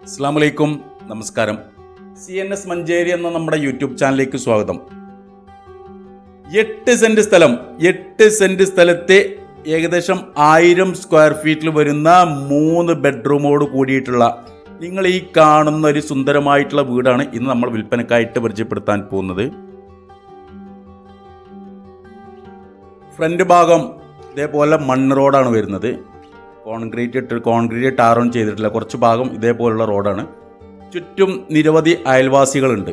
അസ്സലാമു നമസ്കാരം. CNS മഞ്ചേരി എന്ന നമ്മുടെ യൂട്യൂബ് ചാനലിലേക്ക് സ്വാഗതം. 8 സെന്റ് സ്ഥലത്തെ ഏകദേശം 1000 സ്ക്വയർ ഫീറ്റിൽ വരുന്ന 3 ബെഡ്റൂമോട് കൂടിയിട്ടുള്ള നിങ്ങൾ ഈ കാണുന്ന ഒരു സുന്ദരമായിട്ടുള്ള വീടാണ് ഇന്ന് നമ്മൾ വിൽപ്പനക്കായിട്ട് പരിചയപ്പെടുത്താൻ പോകുന്നത്. ഫ്രണ്ട് ഭാഗം ഇതേപോലെ മണ്ണ് റോഡാണ് വരുന്നത്. കോൺക്രീറ്റ് ടാറോൺ ചെയ്തിട്ടില്ല. കുറച്ച് ഭാഗം ഇതേപോലുള്ള റോഡാണ്. ചുറ്റും നിരവധി അയൽവാസികളുണ്ട്.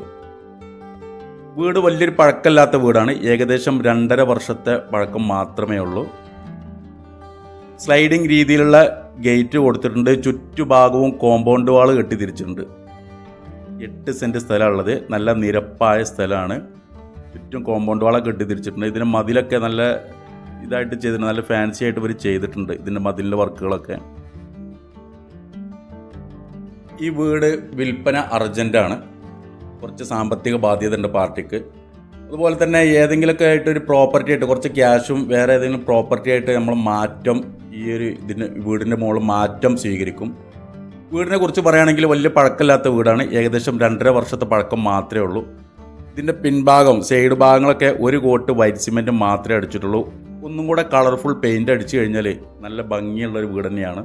വീട് വലിയൊരു പഴക്കമില്ലാത്ത വീടാണ്. ഏകദേശം 2.5 വർഷത്തെ പഴക്കം മാത്രമേ ഉള്ളൂ. സ്ലൈഡിങ് രീതിയിലുള്ള ഗേറ്റ് കൊടുത്തിട്ടുണ്ട്. ചുറ്റുഭാഗവും കോമ്പൗണ്ട് വാൾ കെട്ടി തിരിച്ചിട്ടുണ്ട്. 8 സെന്റ് സ്ഥലമുള്ളത്. നല്ല നിരപ്പായ സ്ഥലമാണ്. ചുറ്റും കോമ്പൗണ്ട് വാളൊക്കെ കെട്ടി തിരിച്ചിട്ടുണ്ട്. ഇതിന് മതിലൊക്കെ നല്ല ഇതായിട്ട് ചെയ്തിട്ടുണ്ട്. നല്ല ഫാൻസി ആയിട്ട് ഇവർ ചെയ്തിട്ടുണ്ട് ഇതിൻ്റെ മതിലിൻ്റെ വർക്കുകളൊക്കെ. ഈ വീട് വിൽപ്പന അർജൻറ്റാണ്. കുറച്ച് സാമ്പത്തിക ബാധ്യത ഉണ്ട് പാർട്ടിക്ക്. അതുപോലെ തന്നെ ഏതെങ്കിലുമൊക്കെ ആയിട്ട് ഒരു പ്രോപ്പർട്ടി ആയിട്ട് കുറച്ച് ക്യാഷും വേറെ ഏതെങ്കിലും പ്രോപ്പർട്ടി ആയിട്ട് നമ്മൾ മാറ്റം വീടിൻ്റെ മുകളിൽ മാറ്റം സ്വീകരിക്കും. വീടിനെ കുറിച്ച് പറയുകയാണെങ്കിൽ വലിയ പഴക്കമില്ലാത്ത വീടാണ്. ഏകദേശം 2.5 വർഷത്തെ പഴക്കം മാത്രമേ ഉള്ളൂ. ഇതിൻ്റെ പിൻഭാഗം സൈഡ് ഭാഗങ്ങളൊക്കെ ഒരു കോട്ട് വൈറ്റ് സിമെൻറ്റ് മാത്രമേ അടിച്ചിട്ടുള്ളൂ. ഒന്നും കൂടെ കളർഫുൾ പെയിൻ്റ് അടിച്ചു കഴിഞ്ഞാൽ നല്ല ഭംഗിയുള്ളൊരു വീട് തന്നെയാണ്.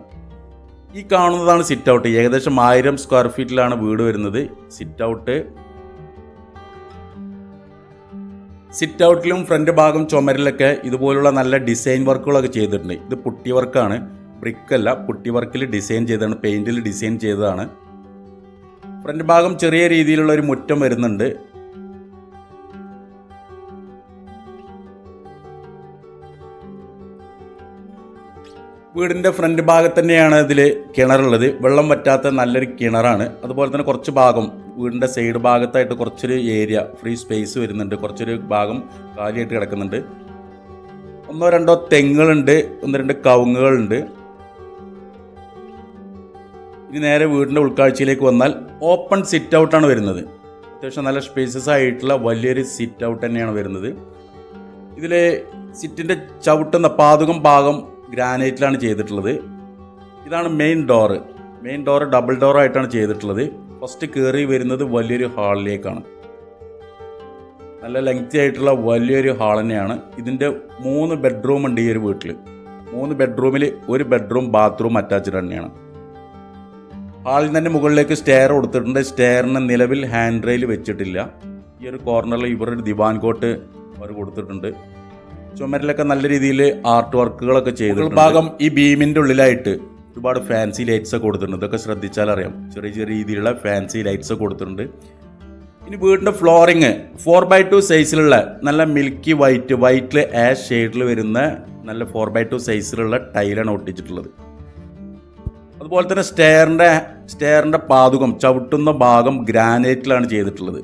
ഈ കാണുന്നതാണ് സിറ്റ് ഔട്ട്. ഏകദേശം 1000 സ്ക്വയർ ഫീറ്റിലാണ് വീട് വരുന്നത്. സിറ്റ് ഔട്ടിലും ഫ്രണ്ട് ഭാഗം ചുമരിലൊക്കെ ഇതുപോലുള്ള നല്ല ഡിസൈൻ വർക്കുകളൊക്കെ ചെയ്തിട്ടുണ്ട്. ഇത് പുട്ടി വർക്കാണ്, ബ്രിക്കല്ല. പുട്ടി വർക്കിൽ ഡിസൈൻ ചെയ്തതാണ്, പെയിൻറ്റിൽ ഡിസൈൻ ചെയ്തതാണ്. ഫ്രണ്ട് ഭാഗം ചെറിയ രീതിയിലുള്ള ഒരു മുറ്റം വരുന്നുണ്ട്. വീടിൻ്റെ ഫ്രണ്ട് ഭാഗത്ത് തന്നെയാണ് ഇതിൽ കിണറുള്ളത്. വെള്ളം വറ്റാത്ത നല്ലൊരു കിണറാണ്. അതുപോലെ തന്നെ കുറച്ച് ഭാഗം വീടിൻ്റെ സൈഡ് ഭാഗത്തായിട്ട് കുറച്ചൊരു ഏരിയ ഫ്രീ സ്പേസ് വരുന്നുണ്ട്. കുറച്ചൊരു ഭാഗം കാലിയായിട്ട് കിടക്കുന്നുണ്ട്. 1-2 തെങ്ങുകളുണ്ട്, 1-2 കവുങ്ങുകളുണ്ട്. ഇനി നേരെ വീടിൻ്റെ ഉൾക്കാഴ്ചയിലേക്ക് വന്നാൽ ഓപ്പൺ സിറ്റ് ഔട്ടാണ് വരുന്നത്. അത്യാവശ്യം നല്ല സ്പേസസ് ആയിട്ടുള്ള വലിയൊരു സിറ്റ് ഔട്ട് തന്നെയാണ് വരുന്നത്. ഇതിൽ സിറ്റിൻ്റെ ചവിട്ടുന്ന പാതുകം ഭാഗം ഗ്രാനൈറ്റിലാണ് ചെയ്തിട്ടുള്ളത്. ഇതാണ് മെയിൻ ഡോറ് ഡബിൾ ഡോറായിട്ടാണ് ചെയ്തിട്ടുള്ളത്. ഫസ്റ്റ് കയറി വരുന്നത് വലിയൊരു ഹാളിലേക്കാണ്. നല്ല ലെങ്തി ആയിട്ടുള്ള വലിയൊരു ഹാൾ തന്നെയാണ്. ഇതിൻ്റെ 3 ബെഡ്റൂം ഉണ്ട് ഈ ഒരു വീട്ടിൽ. 3 ബെഡ്റൂമിൽ 1 ബെഡ്റൂം ബാത്റൂം അറ്റാച്ച്ഡ് തന്നെയാണ്. ഹാളിൽ തന്നെ മുകളിലേക്ക് സ്റ്റെയർ കൊടുത്തിട്ടുണ്ട്. സ്റ്റെയറിന് നിലവിൽ ഹാൻഡ് റെയിൽ വെച്ചിട്ടില്ല. ഈ ഒരു കോർണറിൽ ഇവരൊരു ദിവാൻ കോട്ട് അവർ കൊടുത്തിട്ടുണ്ട്. ചുമരിലൊക്കെ നല്ല രീതിയിൽ ആർട്ട് വർക്കുകളൊക്കെ ചെയ്തിട്ടുണ്ട്. ഭാഗം ഈ ബീമിൻ്റെ ഉള്ളിലായിട്ട് ഒരുപാട് ഫാൻസി ലൈറ്റ്സ് ഒക്കെ കൊടുത്തിട്ടുണ്ട്. ഇതൊക്കെ ശ്രദ്ധിച്ചാൽ അറിയാം. ചെറിയ രീതിയിലുള്ള ഫാൻസി ലൈറ്റ്സ് ഒക്കെ കൊടുത്തിട്ടുണ്ട്. ഇനി വീടിൻ്റെ ഫ്ലോറിങ് 4x2 സൈസിലുള്ള നല്ല മിൽക്കി വൈറ്റിൽ ആഷ് ഷെയ്ഡിൽ വരുന്ന നല്ല 4x2 സൈസിലുള്ള ടൈലാണ് ഒട്ടിച്ചിട്ടുള്ളത്. അതുപോലെ തന്നെ സ്റ്റെയറിൻ്റെ പാതുകം ചവിട്ടുന്ന ഭാഗം ഗ്രാനൈറ്റിലാണ് ചെയ്തിട്ടുള്ളത്.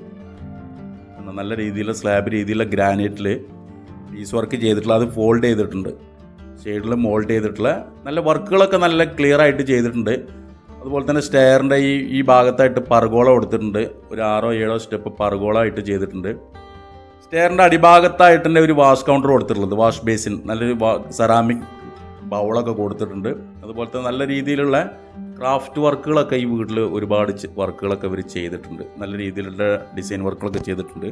നല്ല രീതിയിലുള്ള സ്ലാബ് രീതിയിലുള്ള ഗ്രാനൈറ്റിൽ പീസ് വർക്ക് ചെയ്തിട്ടുള്ള അത് ഫോൾഡ് ചെയ്തിട്ടുണ്ട്. സൈഡിൽ മോൾഡ് ചെയ്തിട്ടുള്ള നല്ല വർക്കുകളൊക്കെ നല്ല ക്ലിയർ ആയിട്ട് ചെയ്തിട്ടുണ്ട്. അതുപോലെ തന്നെ സ്റ്റെയറിൻ്റെ ഈ ഭാഗത്തായിട്ട് പർഗോള കൊടുത്തിട്ടുണ്ട്. ഒരു 6-7 സ്റ്റെപ്പ് പർഗോള ആയിട്ട് ചെയ്തിട്ടുണ്ട്. സ്റ്റെയറിൻ്റെ അടിഭാഗത്തായിട്ട് തന്നെ ഒരു വാഷ് കൗണ്ടർ കൊടുത്തിട്ടുള്ളത്. വാഷ് ബേസിൻ നല്ലൊരു സെറാമിക് ബൗളൊക്കെ കൊടുത്തിട്ടുണ്ട്. അതുപോലെ തന്നെ നല്ല രീതിയിലുള്ള ക്രാഫ്റ്റ് വർക്കുകളൊക്കെ ഈ വീട്ടിൽ ഒരുപാട് വർക്കുകളൊക്കെ ഇവർ ചെയ്തിട്ടുണ്ട്. നല്ല രീതിയിലുള്ള ഡിസൈൻ വർക്കുകളൊക്കെ ചെയ്തിട്ടുണ്ട്.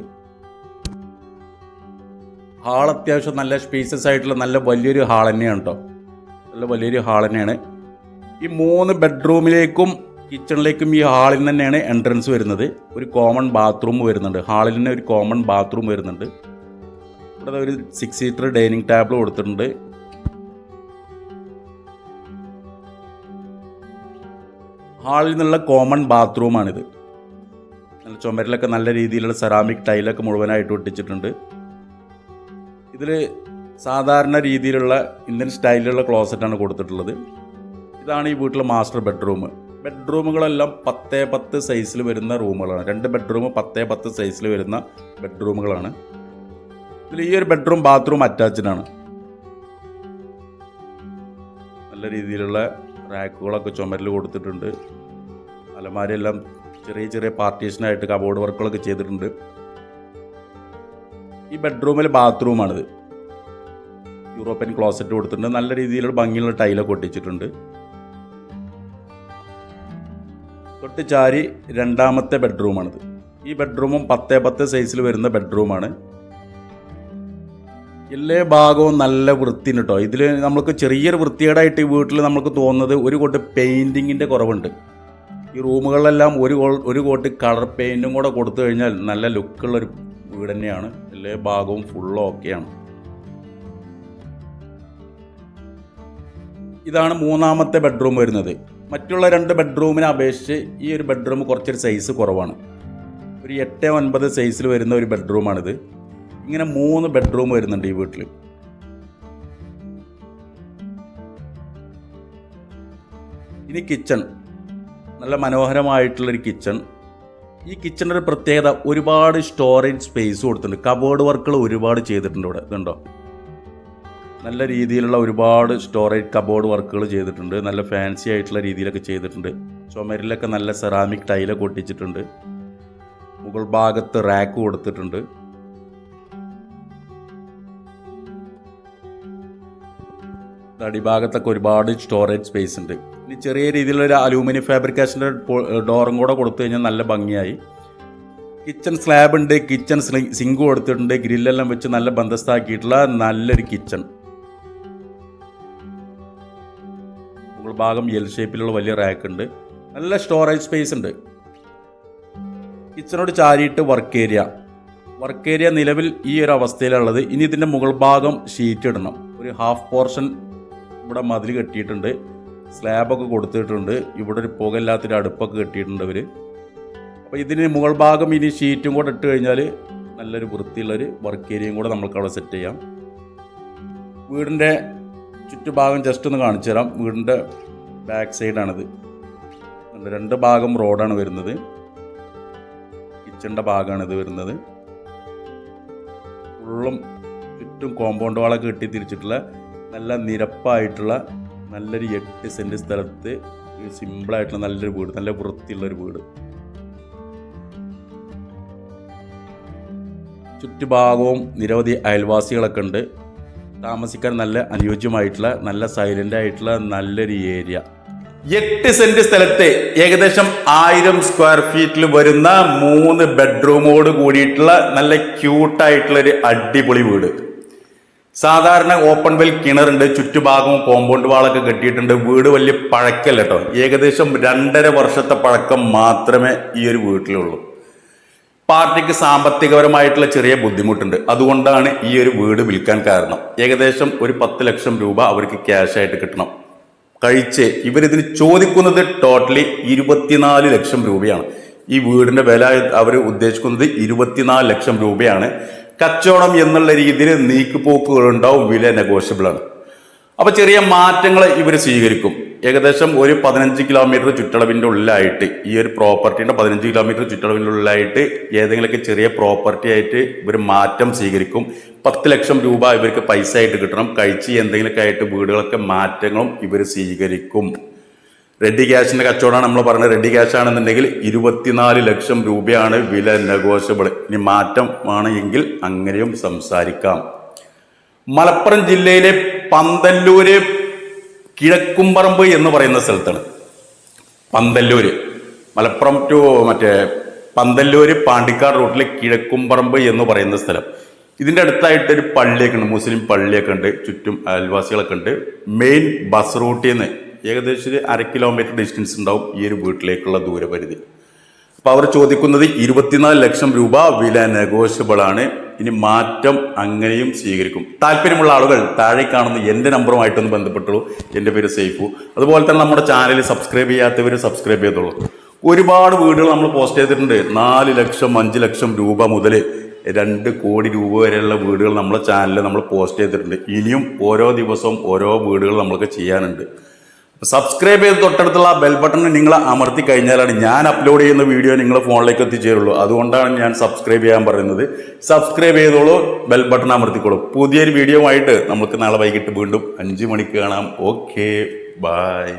ഹാൾ അത്യാവശ്യം നല്ല സ്പേസസ് ആയിട്ടുള്ള നല്ല വലിയൊരു ഹാൾ തന്നെയാണ് കേട്ടോ. നല്ല വലിയൊരു ഹാൾ തന്നെയാണ്. ഈ 3 ബെഡ്റൂമിലേക്കും കിച്ചണിലേക്കും ഈ ഹാളിൽ തന്നെയാണ് എൻട്രൻസ് വരുന്നത്. ഒരു കോമൺ ബാത്റൂം വരുന്നുണ്ട്. ഹാളിൽ തന്നെ ഒരു കോമൺ ബാത്റൂം വരുന്നുണ്ട്. ഇവിടെ ഒരു 6 സീറ്റർ ഡൈനിങ് ടേബിൾ കൊടുത്തിട്ടുണ്ട്. ഹാളിൽ നിന്നുള്ള കോമൺ ബാത്റൂമാണിത്. നല്ല ചുമരിലൊക്കെ നല്ല രീതിയിലുള്ള സെറാമിക് ടൈലൊക്കെ മുഴുവനായിട്ട് ഒട്ടിച്ചിട്ടുണ്ട്. ഇതിൽ സാധാരണ രീതിയിലുള്ള ഇന്ത്യൻ സ്റ്റൈലിലുള്ള ക്ലോസറ്റാണ് കൊടുത്തിട്ടുള്ളത്. ഇതാണ് ഈ വീട്ടിലെ മാസ്റ്റർ ബെഡ്റൂമുകളെല്ലാം 10x10 സൈസിൽ വരുന്ന റൂമുകളാണ്. 2 ബെഡ്റൂം 10x10 സൈസിൽ വരുന്ന ബെഡ്റൂമുകളാണ്. ഇതിൽ ഈ ഒരു ബെഡ്റൂം ബാത്റൂം അറ്റാച്ച്ഡ് ആണ്. നല്ല രീതിയിലുള്ള റാക്കുകളൊക്കെ ചുമരിൽ കൊടുത്തിട്ടുണ്ട്. അലമാരിയെല്ലാം ചെറിയ പാർട്ടീഷനായിട്ട് കബോർഡ് വർക്കുകളൊക്കെ ചെയ്തിട്ടുണ്ട്. ഈ ബെഡ്റൂമിൽ ബാത്റൂമാണിത്. യൂറോപ്യൻ ക്ലോസറ്റ് കൊടുത്തിട്ടുണ്ട്. നല്ല രീതിയിലുള്ള ഭംഗിയുള്ള ടൈലൊക്കെ ഒട്ടിച്ചിട്ടുണ്ട്. തൊട്ട് ചാരി രണ്ടാമത്തെ ബെഡ്റൂമാണിത്. ഈ ബെഡ്റൂമും 10x10 സൈസിൽ വരുന്ന ബെഡ്റൂമാണ്. എല്ലാ ഭാഗവും നല്ല വൃത്തിയുണ്ട് കേട്ടോ. ഇതിൽ നമുക്ക് ചെറിയൊരു വൃത്തികേടായിട്ട് ഈ വീട്ടിൽ നമുക്ക് തോന്നുന്നത് ഒരു കോട്ട് പെയിൻറ്റിങ്ങിൻ്റെ കുറവുണ്ട്. ഈ റൂമുകളിലെല്ലാം ഒരു കോട്ട് കളർ പെയിൻറ്റും കൂടെ കൊടുത്തു കഴിഞ്ഞാൽ നല്ല ലുക്കുള്ളൊരു വീട് തന്നെയാണ്. എല്ലാ ഭാഗവും ഫുള്ളും ഓക്കെയാണ്. ഇതാണ് മൂന്നാമത്തെ ബെഡ്റൂം വരുന്നത്. മറ്റുള്ള 2 ബെഡ്റൂമിനെ അപേക്ഷിച്ച് ഈ ഒരു ബെഡ്റൂം കുറച്ചൊരു സൈസ് കുറവാണ്. ഒരു 8-9 സൈസിൽ വരുന്ന ഒരു ബെഡ്റൂമാണിത്. ഇങ്ങനെ 3 ബെഡ്റൂം വരുന്നുണ്ട് ഈ വീട്ടിൽ. ഇനി കിച്ചൺ, നല്ല മനോഹരമായിട്ടുള്ളൊരു കിച്ചൺ. ഈ കിച്ചണിൻ്റെ ഒരു പ്രത്യേകത, ഒരുപാട് സ്റ്റോറേജ് സ്പേസ് കൊടുത്തിട്ടുണ്ട്. കബോർഡ് വർക്കുകൾ ഒരുപാട് ചെയ്തിട്ടുണ്ട് ഇവിടെ. ഇതുണ്ടോ, നല്ല രീതിയിലുള്ള ഒരുപാട് സ്റ്റോറേജ് കബോർഡ് വർക്കുകൾ ചെയ്തിട്ടുണ്ട്. നല്ല ഫാൻസി ആയിട്ടുള്ള രീതിയിലൊക്കെ ചെയ്തിട്ടുണ്ട്. ചുമരിലൊക്കെ നല്ല സെറാമിക് ടൈലൊക്കെ ഒട്ടിച്ചിട്ടുണ്ട്. മുകൾ ഭാഗത്ത് റാക്ക് കൊടുത്തിട്ടുണ്ട്. അടിഭാഗത്തൊക്കെ ഒരുപാട് സ്റ്റോറേജ് സ്പേസ് ഉണ്ട്. ഇനി ചെറിയ രീതിയിലൊരു അലൂമിനിയം ഫാബ്രിക്കേഷൻ്റെ ഡോറും കൂടെ കൊടുത്തു കഴിഞ്ഞാൽ നല്ല ഭംഗിയായി. കിച്ചൺ സ്ലാബ് ഉണ്ട്, കിച്ചൺ സിങ്ക് കൊടുത്തിട്ടുണ്ട്, ഗ്രില്ലെല്ലാം വെച്ച് നല്ല ബന്ധസ്ഥാക്കിയിട്ടുള്ള നല്ലൊരു കിച്ചൺ. മുകൾ ഭാഗം എൽ ഷേപ്പിലുള്ള വലിയ റാക്ക് ഉണ്ട്. നല്ല സ്റ്റോറേജ് സ്പേസ് ഉണ്ട്. കിച്ചണോട് ചാരിയിട്ട് വർക്ക് ഏരിയ നിലവിൽ ഈ ഒരു അവസ്ഥയിലുള്ളത്. ഇനി ഇതിൻ്റെ മുകൾ ഭാഗം ഷീറ്റ് ഇടണം. ഒരു ഹാഫ് പോർഷൻ ഇവിടെ മതിൽ കെട്ടിയിട്ടുണ്ട്, സ്ലാബൊക്കെ കൊടുത്തിട്ടുണ്ട്. ഇവിടെ ഒരു പുകയില്ലാത്തൊരു അടുപ്പൊക്കെ കെട്ടിയിട്ടുണ്ട് അവർ. അപ്പോൾ ഇതിന് മുകൾ ഭാഗം ഇനി ഷീറ്റും കൂടെ ഇട്ട് കഴിഞ്ഞാൽ നല്ലൊരു വൃത്തിയുള്ളൊരു വർക്ക് ഏരിയയും കൂടെ നമുക്ക് അവിടെ സെറ്റ് ചെയ്യാം. വീടിൻ്റെ ചുറ്റുഭാഗം ജസ്റ്റ് ഒന്ന് കാണിച്ചു തരാം. വീടിൻ്റെ ബാക്ക് സൈഡാണിത്. 2 ഭാഗം റോഡാണ് വരുന്നത്. കിച്ചണിൻ്റെ ഭാഗമാണിത് വരുന്നത്. ഫുള്ളും ചുറ്റും കോമ്പൗണ്ട് വാളൊക്കെ കെട്ടി തിരിച്ചിട്ടുള്ള നല്ല നിരപ്പായിട്ടുള്ള നല്ലൊരു 8 സെൻറ്റ് സ്ഥലത്ത് സിമ്പിളായിട്ടുള്ള നല്ലൊരു വീട്, നല്ല വൃത്തിയുള്ളൊരു വീട്. ചുറ്റുഭാഗവും നിരവധി അയൽവാസികളൊക്കെ ഉണ്ട്. താമസിക്കാൻ നല്ല അനുയോജ്യമായിട്ടുള്ള നല്ല സൈലൻ്റ് ആയിട്ടുള്ള നല്ലൊരു ഏരിയ. 8 സെൻറ്റ് സ്ഥലത്ത് ഏകദേശം 1000 സ്ക്വയർ ഫീറ്റിൽ വരുന്ന 3 ബെഡ്റൂമോട് കൂടിയിട്ടുള്ള നല്ല ക്യൂട്ടായിട്ടുള്ളൊരു അടിപൊളി വീട്. സാധാരണ ഓപ്പൺ വെൽ കിണറുണ്ട്, ചുറ്റുഭാഗവും കോമ്പൗണ്ട് വാളൊക്കെ കെട്ടിയിട്ടുണ്ട്. വീട് വലിയ പഴക്കല്ല കേട്ടോ. ഏകദേശം 2.5 വർഷത്തെ പഴക്കം മാത്രമേ ഈ ഒരു വീട്ടിലുള്ളൂ. പാർട്ടിക്ക് സാമ്പത്തികപരമായിട്ടുള്ള ചെറിയ ബുദ്ധിമുട്ടുണ്ട്. അതുകൊണ്ടാണ് ഈ ഒരു വീട് വിൽക്കാൻ കാരണം. ഏകദേശം ഒരു 10 ലക്ഷം രൂപ അവർക്ക് ക്യാഷ് ആയിട്ട് കിട്ടണം. കഴിച്ച് ഇവരിതിന് ചോദിക്കുന്നത് ടോട്ടലി 24 ലക്ഷം രൂപയാണ്. ഈ വീടിന്റെ വില അവർ ഉദ്ദേശിക്കുന്നത് 24 ലക്ഷം രൂപയാണ്. കച്ചവടം എന്നുള്ള രീതിയിൽ നീക്കുപോക്കുകളുണ്ടാവും, വില നെഗോഷ്യബിൾ ആണ്. അപ്പോൾ ചെറിയ മാറ്റങ്ങൾ ഇവർ സ്വീകരിക്കും. ഏകദേശം ഒരു 15 കിലോമീറ്റർ ചുറ്റളവിൻ്റെ ഉള്ളിലായിട്ട് ഈ ഒരു പ്രോപ്പർട്ടിയുടെ 15 കിലോമീറ്റർ ചുറ്റളവിൻ്റെ ഉള്ളിലായിട്ട് ഏതെങ്കിലുമൊക്കെ ചെറിയ പ്രോപ്പർട്ടി ആയിട്ട് ഇവർ മാറ്റം സ്വീകരിക്കും. 10 ലക്ഷം രൂപ ഇവർക്ക് പൈസ ആയിട്ട് കിട്ടണം. കഴിച്ച് എന്തെങ്കിലുമൊക്കെ ആയിട്ട് വീടുകളൊക്കെ മാറ്റങ്ങളും ഇവർ സ്വീകരിക്കും. റെഡി ക്യാഷിൻ്റെ കച്ചവടമാണ് നമ്മൾ പറഞ്ഞത്. റെഡി ക്യാഷ് ആണെന്നുണ്ടെങ്കിൽ 24 ലക്ഷം രൂപയാണ് വില, നെഗോഷ്യബിൾ. ഇനി മാറ്റം ആണെങ്കിൽ അങ്ങനെയും സംസാരിക്കാം. മലപ്പുറം ജില്ലയിലെ പന്തല്ലൂര് കിഴക്കുംപറമ്പ് എന്ന് പറയുന്ന സ്ഥലത്താണ്. പന്തല്ലൂര്, മലപ്പുറം ടു പന്തല്ലൂര് പാണ്ടിക്കാട് റൂട്ടിലെ കിഴക്കുംപറമ്പ് എന്ന് പറയുന്ന സ്ഥലം. ഇതിൻ്റെ അടുത്തായിട്ടൊരു പള്ളിയൊക്കെ ഉണ്ട്, മുസ്ലിം പള്ളിയൊക്കെ ഉണ്ട്. ചുറ്റും അയൽവാസികളൊക്കെ ഉണ്ട്. മെയിൻ ബസ് റൂട്ടിൽ നിന്ന് ഏകദേശം 1/2 കിലോമീറ്റർ ഡിസ്റ്റൻസ് ഉണ്ടാവും ഈ ഒരു വീട്ടിലേക്കുള്ള ദൂരപരിധി. അപ്പോൾ അവർ ചോദിക്കുന്നത് 24 ലക്ഷം രൂപ, വില നെഗോഷ്യബിൾ ആണ്. ഇനി മാറ്റം അങ്ങനെയും സ്വീകരിക്കും. താല്പര്യമുള്ള ആളുകൾ താഴെ കാണുന്ന എൻ്റെ നമ്പറുമായിട്ടൊന്ന് ബന്ധപ്പെട്ടുള്ളൂ. എൻ്റെ പേര് സൈഫു. അതുപോലെ തന്നെ നമ്മുടെ ചാനൽ സബ്സ്ക്രൈബ് ചെയ്യാത്തവർ സബ്സ്ക്രൈബ് ചെയ്തോളൂ. ഒരുപാട് വീടുകൾ നമ്മൾ പോസ്റ്റ് ചെയ്തിട്ടുണ്ട്. 4 ലക്ഷം 5 ലക്ഷം രൂപ മുതൽ 2 കോടി രൂപ വരെയുള്ള വീടുകൾ നമ്മുടെ ചാനലിൽ നമ്മൾ പോസ്റ്റ് ചെയ്തിട്ടുണ്ട്. ഇനിയും ഓരോ ദിവസവും ഓരോ വീടുകൾ നമ്മൾക്ക് ചെയ്യാനുണ്ട്. സബ്സ്ക്രൈബ് ചെയ്ത് തൊട്ടടുത്തുള്ള ബെൽ ബട്ടൺ നിങ്ങൾ അമർത്തി കഴിഞ്ഞാലാണ് ഞാൻ അപ്ലോഡ് ചെയ്യുന്ന വീഡിയോ നിങ്ങളുടെ ഫോണിലേക്ക് എത്തിച്ചേരുള്ളൂ. അതുകൊണ്ടാണ് ഞാൻ സബ്സ്ക്രൈബ് ചെയ്യാൻ പറയുന്നത്. സബ്സ്ക്രൈബ് ചെയ്തോളൂ, ബെൽ ബട്ടൺ അമർത്തിക്കോളൂ. പുതിയൊരു വീഡിയോ ആയിട്ട് നമുക്ക് നാളെ വൈകിട്ട് വീണ്ടും 5 മണിക്ക് കാണാം. Okay, by.